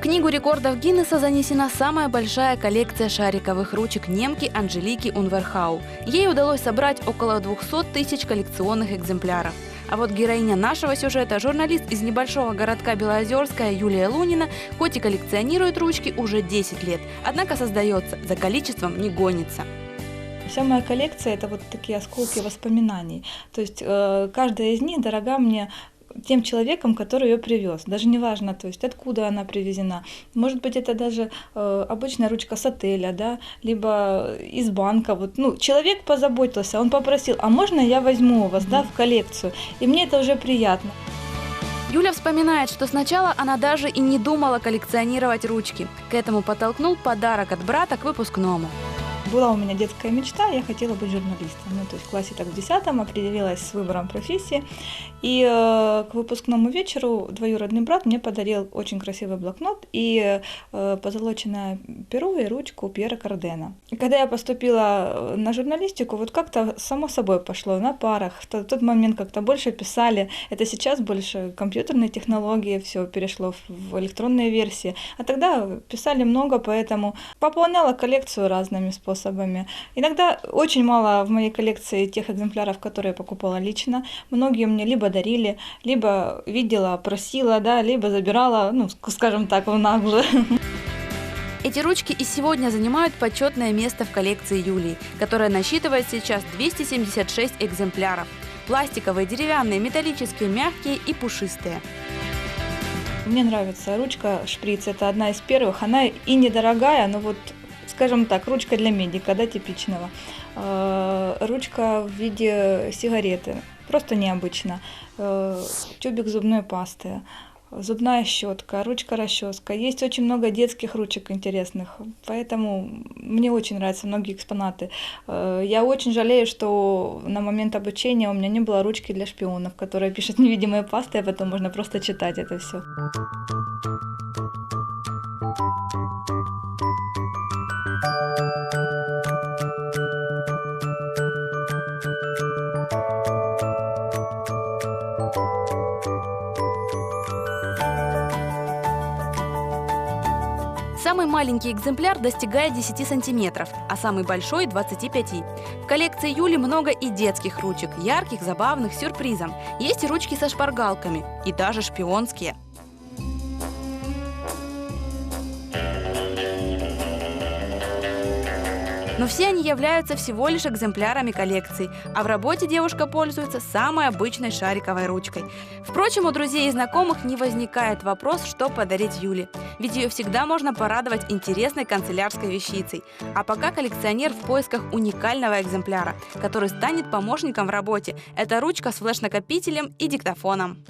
Книгу рекордов Гиннесса занесена самая большая коллекция шариковых ручек немки Анжелики Унверхау. Ей удалось собрать около 200 тысяч коллекционных экземпляров. А вот героиня нашего сюжета, журналист из небольшого городка Белоозерская Юлия Лунина, хоть и коллекционирует ручки уже 10 лет, однако создается, за количеством не гонится. Вся моя коллекция – это вот такие осколки воспоминаний. То есть каждая из них дорога мне тем человеком, который ее привез. Даже не важно, то есть откуда она привезена. Может быть, это даже обычная ручка с отеля, да, либо из банка. Вот, ну, человек позаботился, он попросил, а можно я возьму у вас, да, в коллекцию? И мне это уже приятно. Юля вспоминает, что сначала она даже и не думала коллекционировать ручки. К этому подтолкнул подарок от брата к выпускному. Была у меня детская мечта, я хотела быть журналистом. Ну, то есть в классе так в 10-м определилась с выбором профессии. И к выпускному вечеру двоюродный брат мне подарил очень красивый блокнот и позолоченное перо и ручку Пьера Кардена. И когда я поступила на журналистику, вот как-то само собой пошло на парах. В тот момент как-то больше писали. Это сейчас больше компьютерные технологии, все перешло в электронные версии. А тогда писали много, поэтому пополняла коллекцию разными способами. Иногда очень мало в моей коллекции тех экземпляров, которые я покупала лично. Многие мне либо дарили, либо видела, просила, да, либо забирала, ну, скажем так, в наглую. Эти ручки и сегодня занимают почетное место в коллекции Юлии, которая насчитывает сейчас 276 экземпляров. Пластиковые, деревянные, металлические, мягкие и пушистые. Мне нравится ручка шприц, это одна из первых. Она и недорогая, но вот, скажем так, ручка для медика, да, типичного. Ручка в виде сигареты, просто необычно. Тюбик зубной пасты, зубная щетка, ручка-расческа. Есть очень много детских ручек интересных, поэтому мне очень нравятся многие экспонаты. Я очень жалею, что на момент обучения у меня не было ручки для шпионов, которая пишет невидимые пасты, а потом можно просто читать это все. Самый маленький экземпляр достигает 10 сантиметров, а самый большой – 25. В коллекции Юли много и детских ручек, ярких, забавных, с сюрпризом. Есть и ручки со шпаргалками, и даже шпионские. Но все они являются всего лишь экземплярами коллекции, а в работе девушка пользуется самой обычной шариковой ручкой. Впрочем, у друзей и знакомых не возникает вопрос, что подарить Юле, ведь ее всегда можно порадовать интересной канцелярской вещицей. А пока коллекционер в поисках уникального экземпляра, который станет помощником в работе. Это ручка с флеш-накопителем и диктофоном.